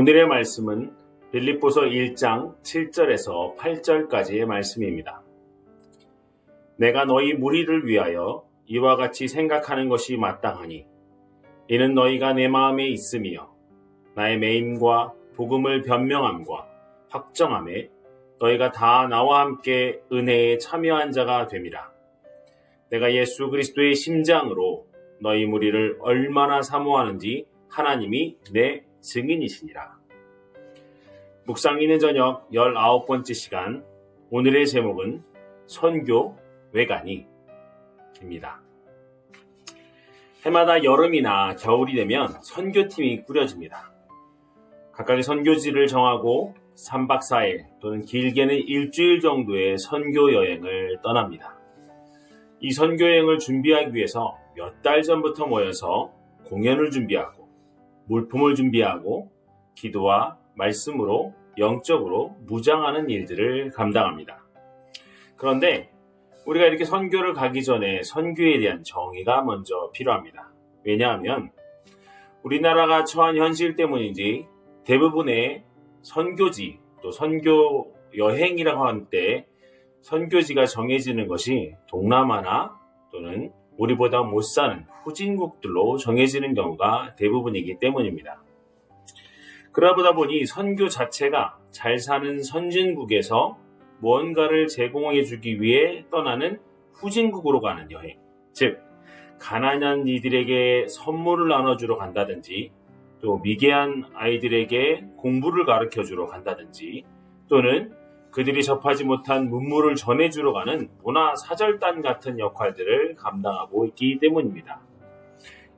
오늘의 말씀은 빌립보서 1장 7절에서 8절까지의 말씀입니다. 내가 너희 무리를 위하여 이와 같이 생각하는 것이 마땅하니 이는 너희가 내 마음에 있음이요 나의 매임과 복음을 변명함과 확정함에 너희가 다 나와 함께 은혜에 참여한 자가 됨이라. 내가 예수 그리스도의 심장으로 너희 무리를 얼마나 사모하는지 하나님이 내 증인이시니라. 묵상 있는 저녁 19번째 시간, 오늘의 제목은 선교 외간이 입니다. 해마다 여름이나 겨울이 되면 선교팀이 꾸려집니다. 각각의 선교지를 정하고 3박 4일 또는 길게는 일주일 정도의 선교 여행을 떠납니다. 이 선교 여행을 준비하기 위해서 몇 달 전부터 모여서 공연을 준비하고 물품을 준비하고 기도와 말씀으로 영적으로 무장하는 일들을 감당합니다. 그런데 우리가 이렇게 선교를 가기 전에 선교에 대한 정의가 먼저 필요합니다. 왜냐하면 우리나라가 처한 현실 때문인지 대부분의 선교지 또 선교 여행이라고 할 때 선교지가 정해지는 것이 동남아나 또는 우리보다 못 사는 후진국들로 정해지는 경우가 대부분이기 때문입니다. 그러다 보니 선교 자체가 잘 사는 선진국에서 무언가를 제공해 주기 위해 떠나는 후진국으로 가는 여행, 즉 가난한 이들에게 선물을 나눠주러 간다든지 또 미개한 아이들에게 공부를 가르쳐주러 간다든지 또는 그들이 접하지 못한 문물을 전해주러 가는 문화사절단 같은 역할들을 감당하고 있기 때문입니다.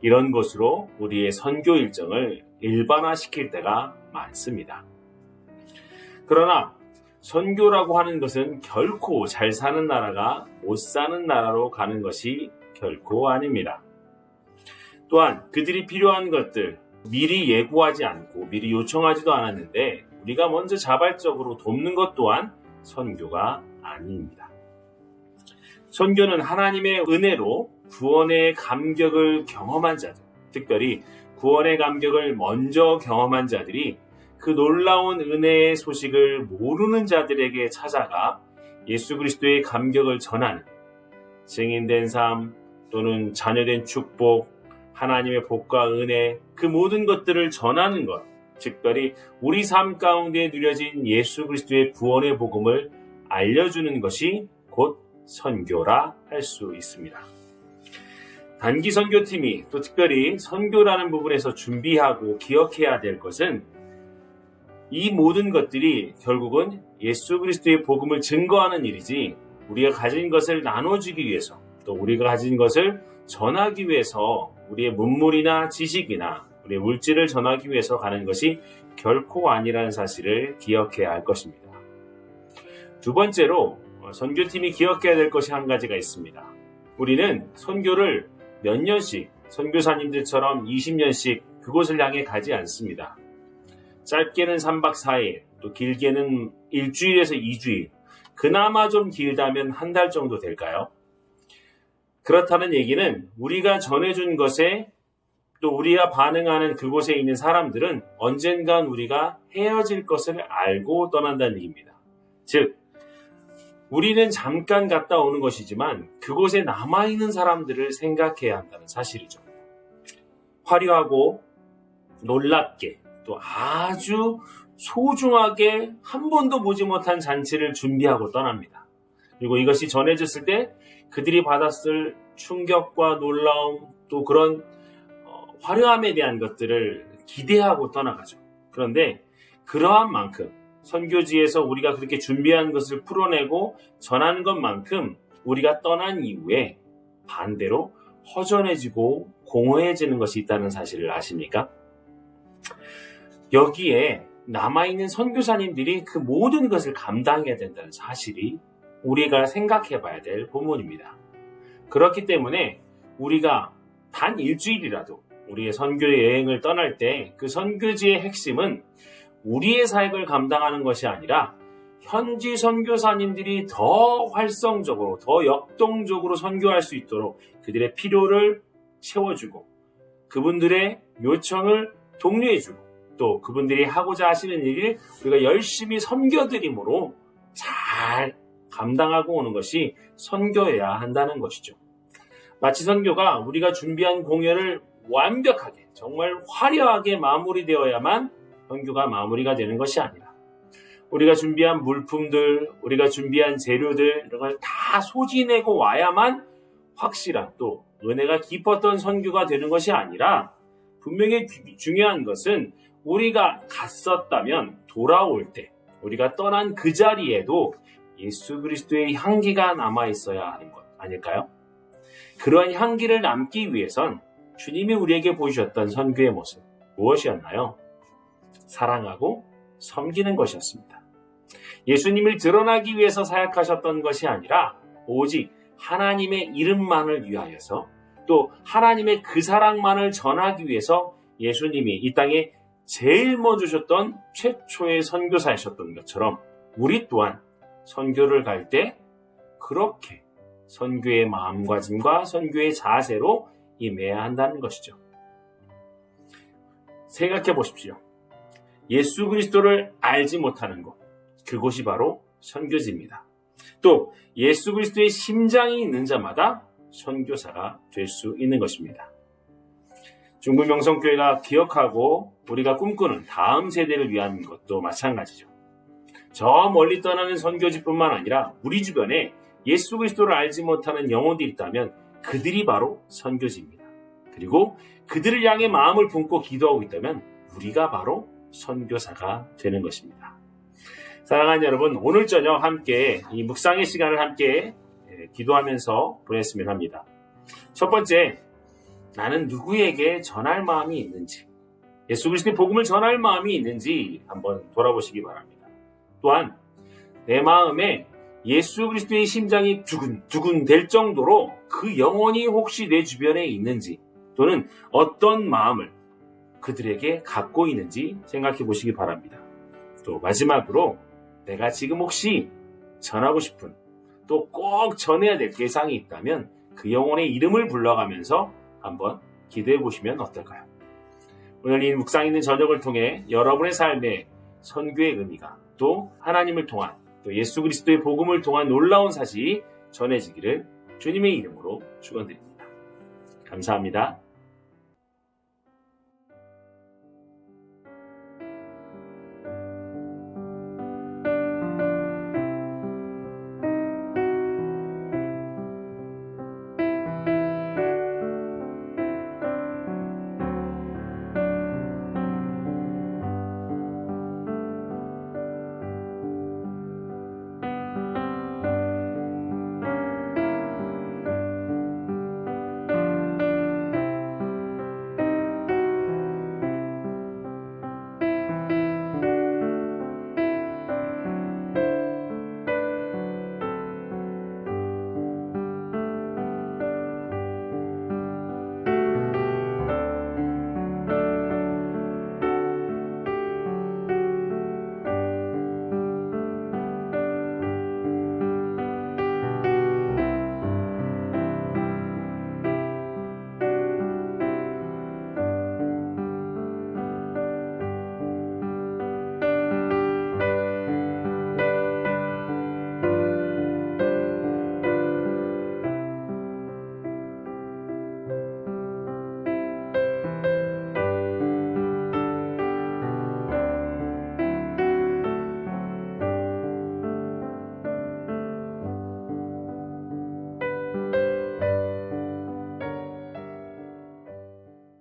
이런 것으로 우리의 선교 일정을 일반화시킬 때가 많습니다. 그러나 선교라고 하는 것은 결코 잘 사는 나라가 못 사는 나라로 가는 것이 결코 아닙니다. 또한 그들이 필요한 것들 미리 예고하지 않고 미리 요청하지도 않았는데 우리가 먼저 자발적으로 돕는 것 또한 선교가 아닙니다. 선교는 하나님의 은혜로 구원의 감격을 경험한 자들, 특별히 구원의 감격을 먼저 경험한 자들이 그 놀라운 은혜의 소식을 모르는 자들에게 찾아가 예수 그리스도의 감격을 전하는 증인된 삶 또는 자녀된 축복, 하나님의 복과 은혜, 그 모든 것들을 전하는 것, 특별히 우리 삶 가운데 누려진 예수 그리스도의 구원의 복음을 알려주는 것이 곧 선교라 할 수 있습니다. 단기 선교팀이 또 특별히 선교라는 부분에서 준비하고 기억해야 될 것은 이 모든 것들이 결국은 예수 그리스도의 복음을 증거하는 일이지 우리가 가진 것을 나눠주기 위해서 또 우리가 가진 것을 전하기 위해서 우리의 문물이나 지식이나 우리의 물질을 전하기 위해서 가는 것이 결코 아니라는 사실을 기억해야 할 것입니다. 두 번째로 선교팀이 기억해야 될 것이 한 가지가 있습니다. 우리는 선교를 몇 년씩 선교사님들처럼 20년씩 그곳을 향해 가지 않습니다. 짧게는 3박 4일, 또 길게는 일주일에서 2주일, 그나마 좀 길다면 한 달 정도 될까요? 그렇다는 얘기는 우리가 전해준 것에 또 우리가 반응하는 그곳에 있는 사람들은 언젠간 우리가 헤어질 것을 알고 떠난다는 얘기입니다. 즉, 우리는 잠깐 갔다 오는 것이지만 그곳에 남아있는 사람들을 생각해야 한다는 사실이죠. 화려하고 놀랍게 또 아주 소중하게 한 번도 보지 못한 잔치를 준비하고 떠납니다. 그리고 이것이 전해졌을 때 그들이 받았을 충격과 놀라움 또 그런 화려함에 대한 것들을 기대하고 떠나가죠. 그런데 그러한 만큼 선교지에서 우리가 그렇게 준비한 것을 풀어내고 전하는 것만큼 우리가 떠난 이후에 반대로 허전해지고 공허해지는 것이 있다는 사실을 아십니까? 여기에 남아있는 선교사님들이 그 모든 것을 감당해야 된다는 사실이 우리가 생각해 봐야 될 본문입니다. 그렇기 때문에 우리가 단 일주일이라도 우리의 선교 여행을 떠날 때 그 선교지의 핵심은 우리의 사역을 감당하는 것이 아니라 현지 선교사님들이 더 활성적으로 더 역동적으로 선교할 수 있도록 그들의 필요를 채워주고 그분들의 요청을 독려해주고 또 그분들이 하고자 하시는 일을 우리가 열심히 섬겨드림으로 잘 감당하고 오는 것이 선교여야 한다는 것이죠. 마치 선교가 우리가 준비한 공연을 완벽하게 정말 화려하게 마무리되어야만 선교가 마무리가 되는 것이 아니라 우리가 준비한 물품들, 우리가 준비한 재료들 이런 걸 다 소진하고 와야만 확실한 또 은혜가 깊었던 선교가 되는 것이 아니라 분명히 중요한 것은 우리가 갔었다면 돌아올 때 우리가 떠난 그 자리에도 예수 그리스도의 향기가 남아있어야 하는 것 아닐까요? 그러한 향기를 남기 위해선 주님이 우리에게 보여주셨던 선교의 모습 무엇이었나요? 사랑하고 섬기는 것이었습니다. 예수님을 드러나기 위해서 사역하셨던 것이 아니라 오직 하나님의 이름만을 위하여서 또 하나님의 그 사랑만을 전하기 위해서 예수님이 이 땅에 제일 먼저 주셨던 최초의 선교사이셨던 것처럼 우리 또한 선교를 갈 때 그렇게 선교의 마음가짐과 선교의 자세로 임해야 한다는 것이죠. 생각해 보십시오. 예수 그리스도를 알지 못하는 곳, 그곳이 바로 선교지입니다. 또 예수 그리스도의 심장이 있는 자마다 선교사가 될 수 있는 것입니다. 중국 명성교회가 기억하고 우리가 꿈꾸는 다음 세대를 위한 것도 마찬가지죠. 저 멀리 떠나는 선교지뿐만 아니라 우리 주변에 예수 그리스도를 알지 못하는 영혼들이 있다면 그들이 바로 선교지입니다. 그리고 그들을 향해 마음을 품고 기도하고 있다면 우리가 바로 선교사가 되는 것입니다. 사랑하는 여러분, 오늘 저녁 함께 이 묵상의 시간을 함께 기도하면서 보냈으면 합니다. 첫 번째, 나는 누구에게 전할 마음이 있는지, 예수 그리스도의 복음을 전할 마음이 있는지 한번 돌아보시기 바랍니다. 또한 내 마음에 예수 그리스도의 심장이 두근두근 될 정도로 그 영혼이 혹시 내 주변에 있는지 또는 어떤 마음을 그들에게 갖고 있는지 생각해 보시기 바랍니다. 또 마지막으로 내가 지금 혹시 전하고 싶은 또 꼭 전해야 될 대상이 있다면 그 영혼의 이름을 불러가면서 한번 기도해 보시면 어떨까요? 오늘 이 묵상 있는 저녁을 통해 여러분의 삶에 선교의 의미가 또 하나님을 통한 또 예수 그리스도의 복음을 통한 놀라운 사실이 전해지기를 주님의 이름으로 축원드립니다. 감사합니다.